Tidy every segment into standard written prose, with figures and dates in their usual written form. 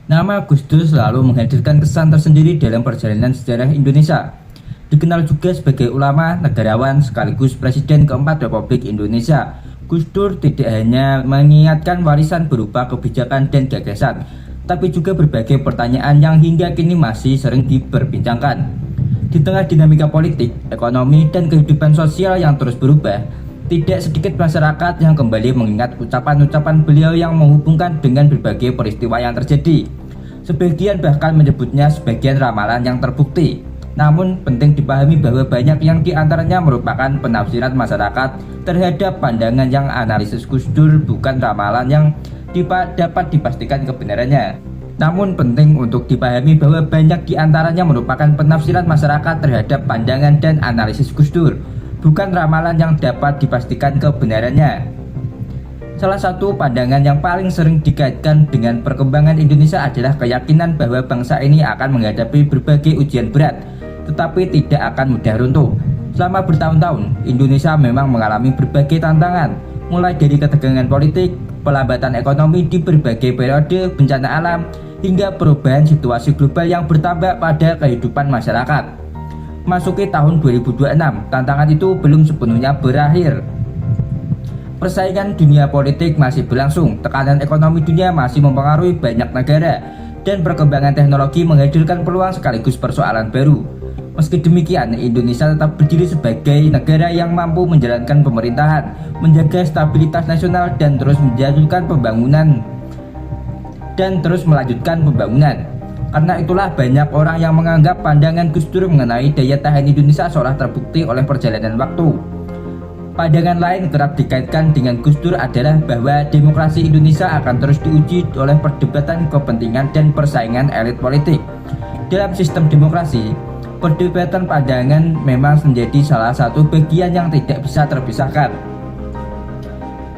Nama Gus Dur selalu menghadirkan kesan tersendiri dalam perjalanan sejarah Indonesia. Dikenal juga sebagai ulama, negarawan, sekaligus Presiden keempat Republik Indonesia. Gus Dur tidak hanya mengingatkan warisan berupa kebijakan dan gagasan, tapi juga berbagai pertanyaan yang hingga kini masih sering diperbincangkan. Di tengah dinamika politik, ekonomi, dan kehidupan sosial yang terus berubah, tidak sedikit masyarakat yang kembali mengingat ucapan-ucapan beliau yang menghubungkan dengan berbagai peristiwa yang terjadi. Sebagian bahkan menyebutnya sebagian ramalan yang terbukti. Namun penting dipahami bahwa banyak yang diantaranya merupakan penafsiran masyarakat terhadap pandangan yang analisis Gus Dur, bukan ramalan yang dapat dipastikan kebenarannya. Namun penting untuk dipahami bahwa banyak diantaranya merupakan penafsiran masyarakat terhadap pandangan dan analisis Gus Dur, bukan ramalan yang dapat dipastikan kebenarannya. Salah satu pandangan yang paling sering dikaitkan dengan perkembangan Indonesia adalah keyakinan bahwa bangsa ini akan menghadapi berbagai ujian berat, tetapi tidak akan mudah runtuh. Selama bertahun-tahun, Indonesia memang mengalami berbagai tantangan, mulai dari ketegangan politik, pelambatan ekonomi di berbagai periode, bencana alam, hingga perubahan situasi global yang bertambah pada kehidupan masyarakat. Masuki tahun 2026, tantangan itu belum sepenuhnya berakhir. Persaingan dunia politik masih berlangsung, tekanan ekonomi dunia masih mempengaruhi banyak negara, dan perkembangan teknologi menghadirkan peluang sekaligus persoalan baru. Meski demikian, Indonesia tetap berdiri sebagai negara yang mampu menjalankan pemerintahan, menjaga stabilitas nasional, dan terus melanjutkan pembangunan. Karena itulah banyak orang yang menganggap pandangan Gus Dur mengenai daya tahan Indonesia seolah terbukti oleh perjalanan waktu. Pandangan lain kerap dikaitkan dengan Gus Dur adalah bahwa demokrasi Indonesia akan terus diuji oleh perdebatan kepentingan dan persaingan elit politik. Dalam sistem demokrasi, perdebatan pandangan memang menjadi salah satu bagian yang tidak bisa terpisahkan.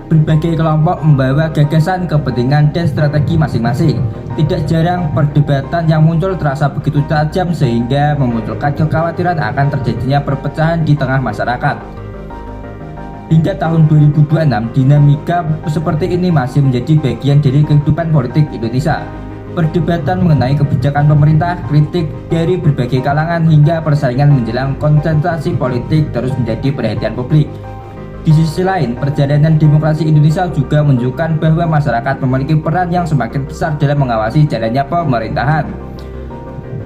Berbagai kelompok membawa gagasan, kepentingan, dan strategi masing-masing. Tidak jarang perdebatan yang muncul terasa begitu tajam sehingga memunculkan kekhawatiran akan terjadinya perpecahan di tengah masyarakat. Hingga tahun 2026, dinamika seperti ini masih menjadi bagian dari kehidupan politik Indonesia. Perdebatan mengenai kebijakan pemerintah, kritik dari berbagai kalangan, hingga persaingan menjelang konsentrasi politik terus menjadi perhatian publik. Di sisi lain, perjalanan demokrasi Indonesia juga menunjukkan bahwa masyarakat memiliki peran yang semakin besar dalam mengawasi jalannya pemerintahan.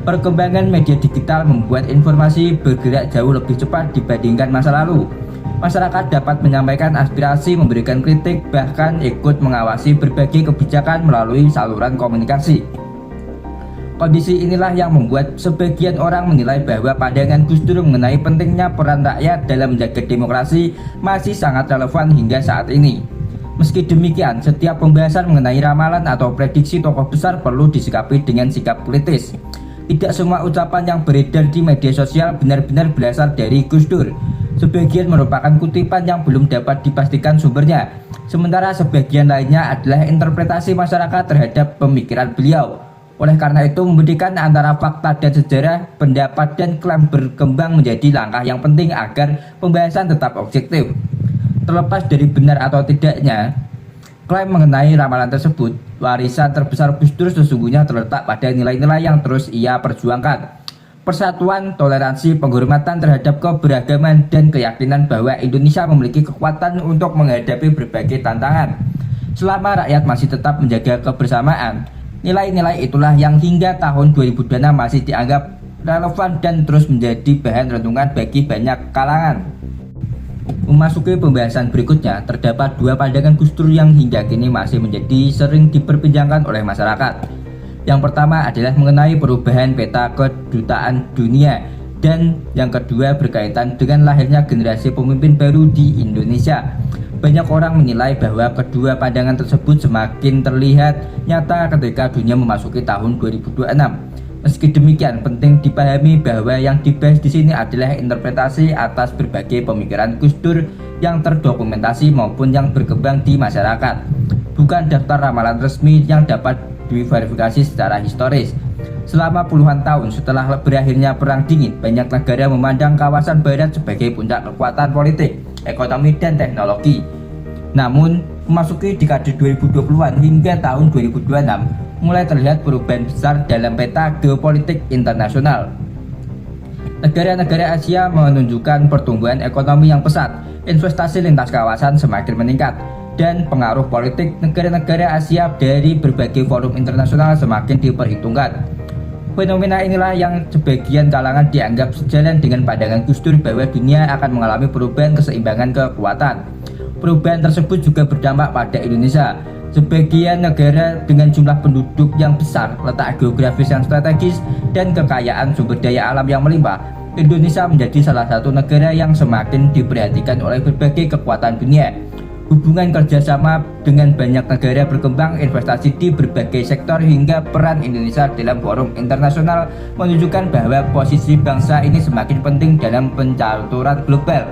Perkembangan media digital membuat informasi bergerak jauh lebih cepat dibandingkan masa lalu. Masyarakat dapat menyampaikan aspirasi, memberikan kritik, bahkan ikut mengawasi berbagai kebijakan melalui saluran komunikasi. Kondisi inilah yang membuat sebagian orang menilai bahwa pandangan Gus Dur mengenai pentingnya peran rakyat dalam menjaga demokrasi masih sangat relevan hingga saat ini. Meski demikian, setiap pembahasan mengenai ramalan atau prediksi tokoh besar perlu disikapi dengan sikap kritis. Tidak semua ucapan yang beredar di media sosial benar-benar berasal dari Gus Dur. Sebagian merupakan kutipan yang belum dapat dipastikan sumbernya, sementara sebagian lainnya adalah interpretasi masyarakat terhadap pemikiran beliau. Oleh karena itu, membuktikan antara fakta dan sejarah, pendapat dan klaim berkembang menjadi langkah yang penting agar pembahasan tetap objektif. Terlepas dari benar atau tidaknya klaim mengenai ramalan tersebut, warisan terbesar Gus Dur sesungguhnya terletak pada nilai-nilai yang terus ia perjuangkan. Persatuan, toleransi, penghormatan terhadap keberagaman, dan keyakinan bahwa Indonesia memiliki kekuatan untuk menghadapi berbagai tantangan. Selama rakyat masih tetap menjaga kebersamaan, nilai-nilai itulah yang hingga tahun 2026 masih dianggap relevan dan terus menjadi bahan renungan bagi banyak kalangan. Memasuki pembahasan berikutnya, terdapat dua pandangan Gus Dur yang hingga kini masih menjadi sering diperbincangkan oleh masyarakat. Yang pertama adalah mengenai perubahan peta kedutaan dunia, dan yang kedua berkaitan dengan lahirnya generasi pemimpin baru di Indonesia. Banyak orang menilai bahwa kedua pandangan tersebut semakin terlihat nyata ketika dunia memasuki tahun 2026. Meski demikian, penting dipahami bahwa yang dibahas di sini adalah interpretasi atas berbagai pemikiran Gus Dur yang terdokumentasi maupun yang berkembang di masyarakat, bukan daftar ramalan resmi yang dapat diverifikasi secara historis. Selama puluhan tahun setelah berakhirnya Perang Dingin, banyak negara memandang kawasan Barat sebagai puncak kekuatan politik, ekonomi, dan teknologi. Namun, Memasuki dekade 2020-an hingga tahun 2026, mulai terlihat perubahan besar dalam peta geopolitik internasional. Negara-negara Asia menunjukkan pertumbuhan ekonomi yang pesat, investasi lintas kawasan semakin meningkat, dan pengaruh politik negara-negara Asia dari berbagai forum internasional semakin diperhitungkan. Fenomena inilah yang sebagian kalangan dianggap sejalan dengan pandangan Gus Dur bahwa dunia akan mengalami perubahan keseimbangan kekuatan. Perubahan tersebut juga berdampak pada Indonesia. Sebagian negara dengan jumlah penduduk yang besar, letak geografis yang strategis, dan kekayaan sumber daya alam yang melimpah, Indonesia menjadi salah satu negara yang semakin diperhatikan oleh berbagai kekuatan dunia. Hubungan kerjasama dengan banyak negara berkembang, investasi di berbagai sektor, hingga peran Indonesia dalam forum internasional menunjukkan bahwa posisi bangsa ini semakin penting dalam pencaturan global.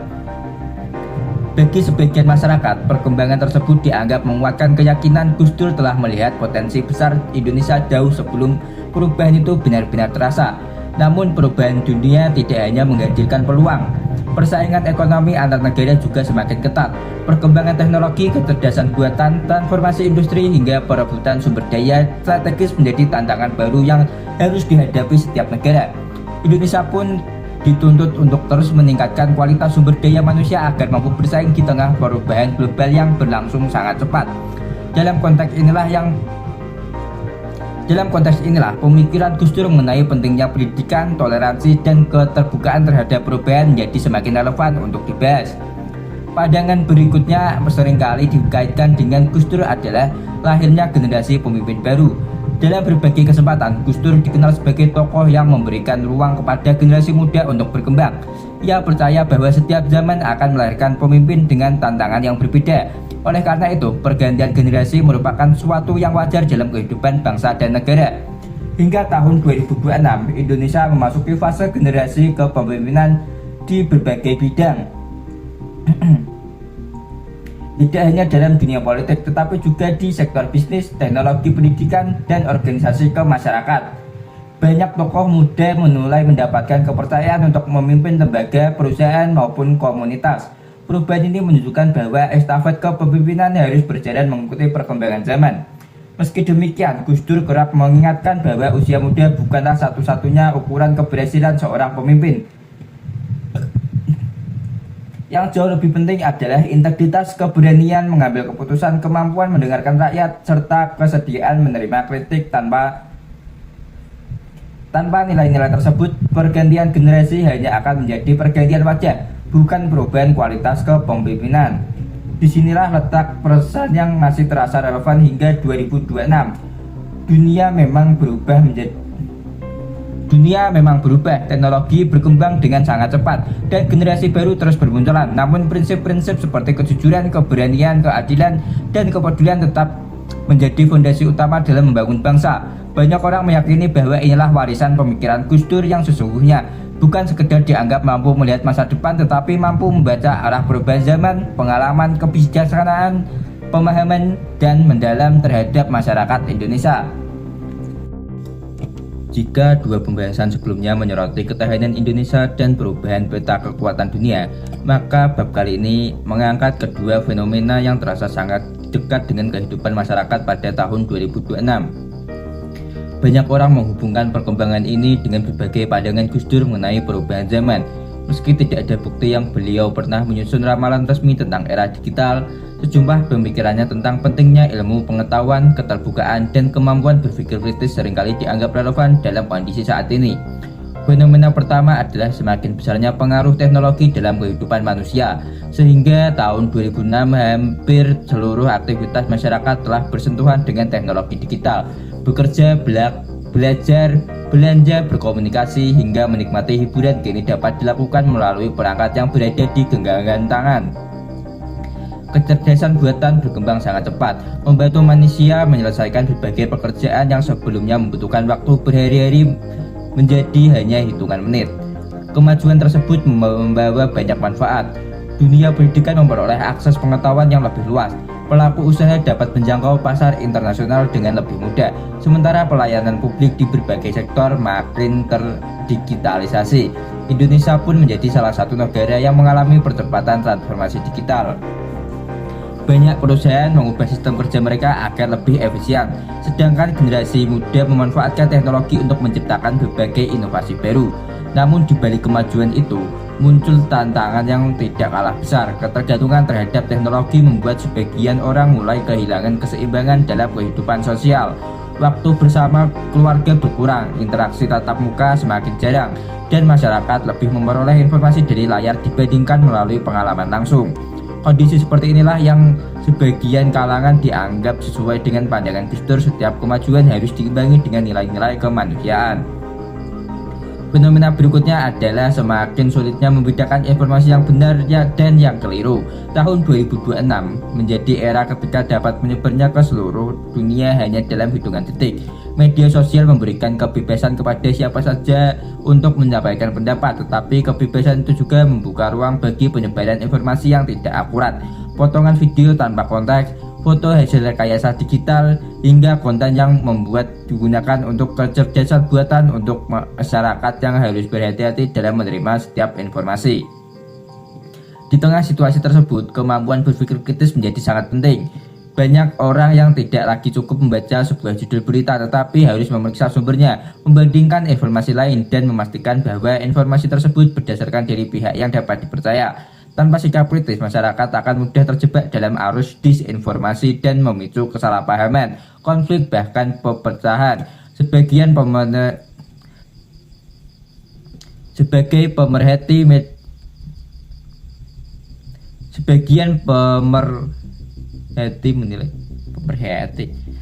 Bagi sebagian masyarakat, perkembangan tersebut dianggap menguatkan keyakinan Gus Dur telah melihat potensi besar Indonesia jauh sebelum perubahan itu benar-benar terasa. Namun perubahan dunia tidak hanya menghadirkan peluang. Persaingan ekonomi antar negara juga semakin ketat. Perkembangan teknologi, kecerdasan buatan, transformasi industri, hingga perebutan sumber daya strategis menjadi tantangan baru yang harus dihadapi setiap negara. Indonesia pun dituntut untuk terus meningkatkan kualitas sumber daya manusia agar mampu bersaing di tengah perubahan global yang berlangsung sangat cepat. Dalam konteks inilah, pemikiran Gus Dur mengenai pentingnya pendidikan, toleransi, dan keterbukaan terhadap perubahan menjadi semakin relevan untuk dibahas. Pandangan berikutnya seringkali dikaitkan dengan Gus Dur adalah lahirnya generasi pemimpin baru. Dalam berbagai kesempatan, Gus Dur dikenal sebagai tokoh yang memberikan ruang kepada generasi muda untuk berkembang. Ia percaya bahwa setiap zaman akan melahirkan pemimpin dengan tantangan yang berbeda. Oleh karena itu, pergantian generasi merupakan suatu yang wajar dalam kehidupan bangsa dan negara. Hingga tahun 2026, Indonesia memasuki fase generasi kepemimpinan di berbagai bidang. Tidak hanya dalam dunia politik, tetapi juga di sektor bisnis, teknologi, pendidikan, dan organisasi kemasyarakatan. Banyak tokoh muda mulai mendapatkan kepercayaan untuk memimpin lembaga, perusahaan, maupun komunitas. Perubahan ini menunjukkan bahwa estafet kepemimpinan harus berjalan mengikuti perkembangan zaman. Meski demikian, Gus Dur kerap mengingatkan bahwa usia muda bukanlah satu-satunya ukuran keberhasilan seorang pemimpin. Yang jauh lebih penting adalah integritas, keberanian mengambil keputusan, kemampuan mendengarkan rakyat, serta kesediaan menerima kritik tanpa nilai-nilai tersebut. Pergantian generasi hanya akan menjadi pergantian wajah, bukan perubahan kualitas kepemimpinan. Disinilah letak pesan yang masih terasa relevan hingga 2026. Dunia memang berubah, teknologi berkembang dengan sangat cepat, dan generasi baru terus bermunculan. Namun prinsip-prinsip seperti kejujuran, keberanian, keadilan, dan kepedulian tetap menjadi fondasi utama dalam membangun bangsa. Banyak orang meyakini bahwa inilah warisan pemikiran Gus Dur yang sesungguhnya, bukan sekedar dianggap mampu melihat masa depan, tetapi mampu membaca arah perubahan zaman, pengalaman, kebijaksanaan, pemahaman, dan mendalam terhadap masyarakat Indonesia. Jika dua pembahasan sebelumnya menyoroti ketahanan Indonesia dan perubahan peta kekuatan dunia, maka bab kali ini mengangkat kedua fenomena yang terasa sangat dekat dengan kehidupan masyarakat pada tahun 2026. Banyak orang menghubungkan perkembangan ini dengan berbagai pandangan Gus Dur mengenai perubahan zaman. Meski tidak ada bukti yang beliau pernah menyusun ramalan resmi tentang era digital, sejumlah pemikirannya tentang pentingnya ilmu pengetahuan, keterbukaan, dan kemampuan berpikir kritis seringkali dianggap relevan dalam kondisi saat ini. Fenomena pertama adalah semakin besarnya pengaruh teknologi dalam kehidupan manusia, sehingga tahun 2006 hampir seluruh aktivitas masyarakat telah bersentuhan dengan teknologi digital. Bekerja, belajar, belanja, berkomunikasi, hingga menikmati hiburan kini dapat dilakukan melalui perangkat yang berada di genggaman tangan. Kecerdasan buatan berkembang sangat cepat, membantu manusia menyelesaikan berbagai pekerjaan yang sebelumnya membutuhkan waktu berhari-hari menjadi hanya hitungan menit. Kemajuan tersebut membawa banyak manfaat. Dunia pendidikan memperoleh akses pengetahuan yang lebih luas. Pelaku usaha dapat menjangkau pasar internasional dengan lebih mudah, sementara pelayanan publik di berbagai sektor makin terdigitalisasi. Indonesia pun menjadi salah satu negara yang mengalami percepatan transformasi digital. Banyak perusahaan mengubah sistem kerja mereka agar lebih efisien, sedangkan generasi muda memanfaatkan teknologi untuk menciptakan berbagai inovasi baru. Namun di balik kemajuan itu, muncul tantangan yang tidak kalah besar. Ketergantungan terhadap teknologi membuat sebagian orang mulai kehilangan keseimbangan dalam kehidupan sosial. Waktu bersama keluarga berkurang, interaksi tatap muka semakin jarang, dan masyarakat lebih memperoleh informasi dari layar dibandingkan melalui pengalaman langsung. Kondisi seperti inilah yang sebagian kalangan dianggap sesuai dengan pandangan Gus Dur. Setiap kemajuan harus diimbangi dengan nilai-nilai kemanusiaan. Fenomena berikutnya adalah semakin sulitnya membedakan informasi yang benar dan yang keliru. Tahun 2026 menjadi era ketika dapat menyebarnya ke seluruh dunia hanya dalam hitungan detik. Media sosial memberikan kebebasan kepada siapa saja untuk menyampaikan pendapat, tetapi kebebasan itu juga membuka ruang bagi penyebaran informasi yang tidak akurat. Potongan video tanpa konteks, foto hasil rekayasa digital, hingga konten yang membuat digunakan untuk kecerdasan buatan untuk masyarakat yang harus berhati-hati dalam menerima setiap informasi. Di tengah situasi tersebut, kemampuan berpikir kritis menjadi sangat penting. Banyak orang yang tidak lagi cukup membaca sebuah judul berita, tetapi harus memeriksa sumbernya, membandingkan informasi lain, dan memastikan bahwa informasi tersebut berdasarkan dari pihak yang dapat dipercaya. Tanpa sikap kritis, masyarakat akan mudah terjebak dalam arus disinformasi dan memicu kesalahpahaman, konflik, bahkan pepecahan. Sebagai pemerhati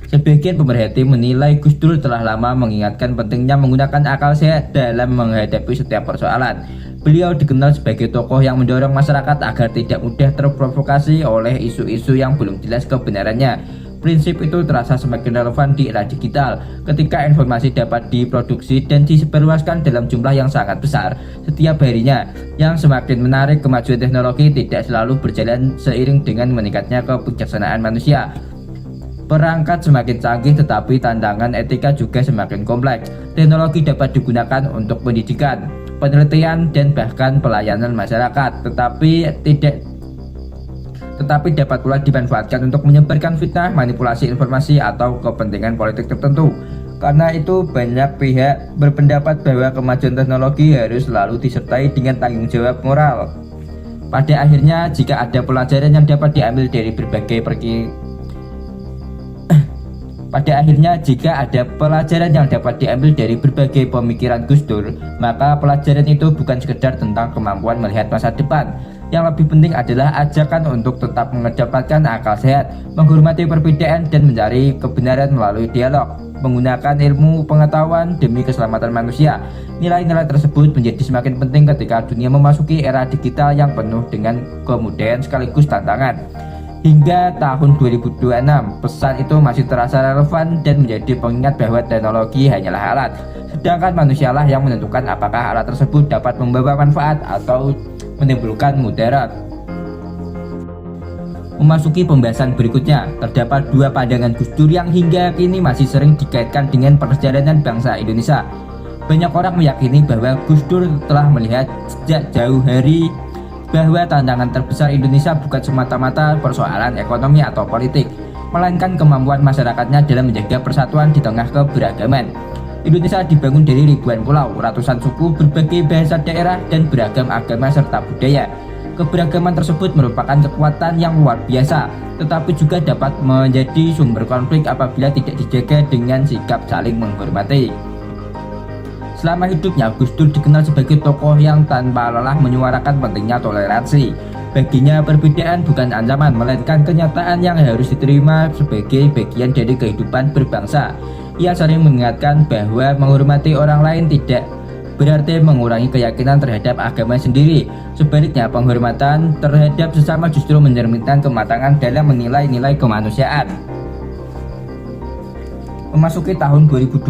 Sebagian pemerhati menilai Gus Dur telah lama mengingatkan pentingnya menggunakan akal sehat dalam menghadapi setiap persoalan. Beliau dikenal sebagai tokoh yang mendorong masyarakat agar tidak mudah terprovokasi oleh isu-isu yang belum jelas kebenarannya. Prinsip itu terasa semakin relevan di era digital, ketika informasi dapat diproduksi dan disebarluaskan dalam jumlah yang sangat besar setiap harinya. Yang semakin menarik, kemajuan teknologi tidak selalu berjalan seiring dengan meningkatnya kebijaksanaan manusia. Perangkat semakin canggih, tetapi tantangan etika juga semakin kompleks. Teknologi dapat digunakan untuk pendidikan, penelitian, dan bahkan pelayanan masyarakat, tetapi dapat pula dimanfaatkan untuk menyebarkan fitnah, manipulasi informasi, atau kepentingan politik tertentu. Karena itu, banyak pihak berpendapat bahwa kemajuan teknologi harus selalu disertai dengan tanggung jawab moral. Pada akhirnya, jika ada pelajaran yang dapat diambil dari berbagai pemikiran Gus Dur, maka pelajaran itu bukan sekedar tentang kemampuan melihat masa depan. Yang lebih penting adalah ajakan untuk tetap mengedepankan akal sehat, menghormati perbedaan, dan mencari kebenaran melalui dialog, menggunakan ilmu pengetahuan demi keselamatan manusia. Nilai-nilai tersebut menjadi semakin penting ketika dunia memasuki era digital yang penuh dengan kemudahan sekaligus tantangan. Hingga tahun 2026, pesan itu masih terasa relevan dan menjadi pengingat bahwa teknologi hanyalah alat, sedangkan manusialah yang menentukan apakah alat tersebut dapat membawa manfaat atau menimbulkan mudarat. Memasuki pembahasan berikutnya, terdapat dua pandangan Gus Dur yang hingga kini masih sering dikaitkan dengan perjalanan bangsa Indonesia. Banyak orang meyakini bahwa Gus Dur telah melihat sejak jauh hari bahwa tantangan terbesar Indonesia bukan semata-mata persoalan ekonomi atau politik, melainkan kemampuan masyarakatnya dalam menjaga persatuan di tengah keberagaman. Indonesia dibangun dari ribuan pulau, ratusan suku, berbagai bahasa daerah, dan beragam agama serta budaya. Keberagaman tersebut merupakan kekuatan yang luar biasa, tetapi juga dapat menjadi sumber konflik apabila tidak dijaga dengan sikap saling menghormati. Selama hidupnya, Gus Dur dikenal sebagai tokoh yang tanpa lelah menyuarakan pentingnya toleransi. Baginya, perbedaan bukan ancaman, melainkan kenyataan yang harus diterima sebagai bagian dari kehidupan berbangsa. Ia sering mengingatkan bahwa menghormati orang lain tidak berarti mengurangi keyakinan terhadap agama sendiri. Sebaliknya, penghormatan terhadap sesama justru mencerminkan kematangan dalam menilai nilai kemanusiaan. Memasuki tahun 2026,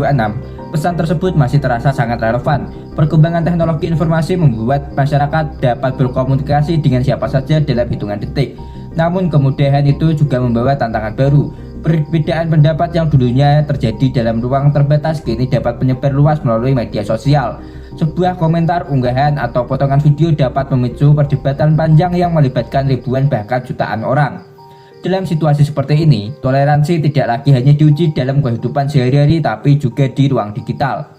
pesan tersebut masih terasa sangat relevan. Perkembangan teknologi informasi membuat masyarakat dapat berkomunikasi dengan siapa saja dalam hitungan detik. Namun kemudahan itu juga membawa tantangan baru. Perbedaan pendapat yang dulunya terjadi dalam ruang terbatas kini dapat menyebar luas melalui media sosial. Sebuah komentar, unggahan, atau potongan video dapat memicu perdebatan panjang yang melibatkan ribuan bahkan jutaan orang. Dalam situasi seperti ini, toleransi tidak lagi hanya diuji dalam kehidupan sehari-hari tapi juga di ruang digital.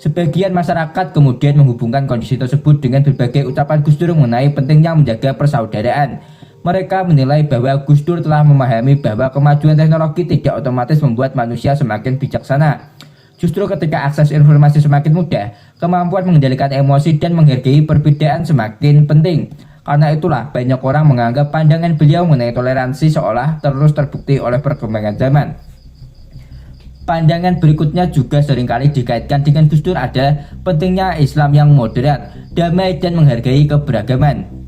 Sebagian masyarakat kemudian menghubungkan kondisi tersebut dengan berbagai ucapan Gus Dur mengenai pentingnya menjaga persaudaraan. Mereka menilai bahwa Gus Dur telah memahami bahwa kemajuan teknologi tidak otomatis membuat manusia semakin bijaksana. Justru ketika akses informasi semakin mudah, kemampuan mengendalikan emosi dan menghargai perbedaan semakin penting. Karena itulah banyak orang menganggap pandangan beliau mengenai toleransi seolah terus terbukti oleh perkembangan zaman. Pandangan berikutnya juga seringkali dikaitkan dengan Gus Dur adalah pentingnya Islam yang moderat, damai dan menghargai keberagaman.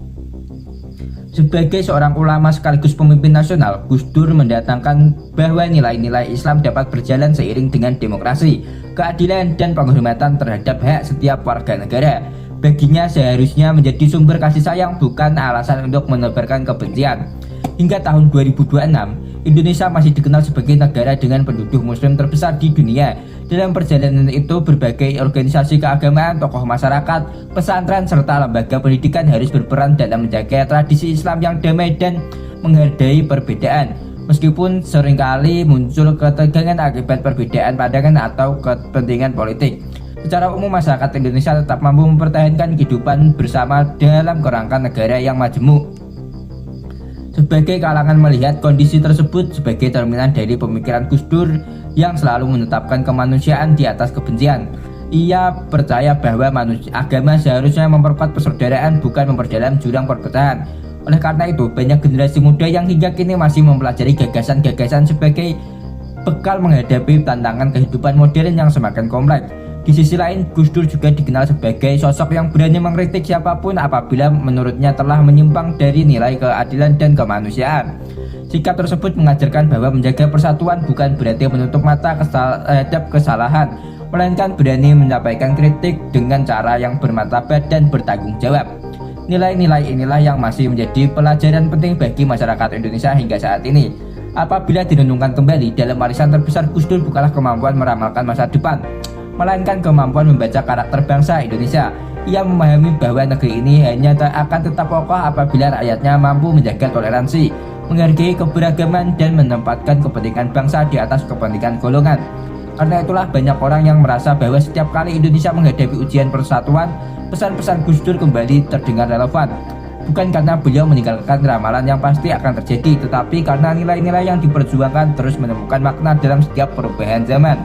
Sebagai seorang ulama sekaligus pemimpin nasional, Gus Dur mendatangkan bahwa nilai-nilai Islam dapat berjalan seiring dengan demokrasi, keadilan, dan penghormatan terhadap hak setiap warga negara. Baginya seharusnya menjadi sumber kasih sayang, bukan alasan untuk menebarkan kebencian. Hingga tahun 2026, Indonesia masih dikenal sebagai negara dengan penduduk muslim terbesar di dunia. Dalam perjalanan itu, berbagai organisasi keagamaan, tokoh masyarakat, pesantren, serta lembaga pendidikan harus berperan dalam menjaga tradisi Islam yang damai dan menghargai perbedaan. Meskipun seringkali muncul ketegangan akibat perbedaan pandangan atau kepentingan politik, secara umum masyarakat Indonesia tetap mampu mempertahankan kehidupan bersama dalam kerangka negara yang majemuk. Sebagai kalangan melihat kondisi tersebut sebagai cerminan dari pemikiran Gus Dur yang selalu menetapkan kemanusiaan di atas kebencian. Ia percaya bahwa agama seharusnya memperkuat persaudaraan, bukan memperdalam jurang perpecahan. Oleh karena itu, banyak generasi muda yang hingga kini masih mempelajari gagasan-gagasan sebagai bekal menghadapi tantangan kehidupan modern yang semakin kompleks. Di sisi lain, Gus Dur juga dikenal sebagai sosok yang berani mengkritik siapapun apabila menurutnya telah menyimpang dari nilai keadilan dan kemanusiaan. Sikap tersebut mengajarkan bahwa menjaga persatuan bukan berarti menutup mata terhadap kesalahan, melainkan berani menyampaikan kritik dengan cara yang bermartabat dan bertanggung jawab. Nilai-nilai inilah yang masih menjadi pelajaran penting bagi masyarakat Indonesia hingga saat ini. Apabila direnungkan kembali, dalam warisan terbesar Gus Dur bukanlah kemampuan meramalkan masa depan, melainkan kemampuan membaca karakter bangsa Indonesia. Ia memahami bahwa negeri ini hanya akan tetap kokoh apabila rakyatnya mampu menjaga toleransi, menghargai keberagaman, dan menempatkan kepentingan bangsa di atas kepentingan golongan. Karena itulah banyak orang yang merasa bahwa setiap kali Indonesia menghadapi ujian persatuan, pesan-pesan Gus Dur kembali terdengar relevan. Bukan karena beliau meninggalkan ramalan yang pasti akan terjadi, tetapi karena nilai-nilai yang diperjuangkan terus menemukan makna dalam setiap perubahan zaman.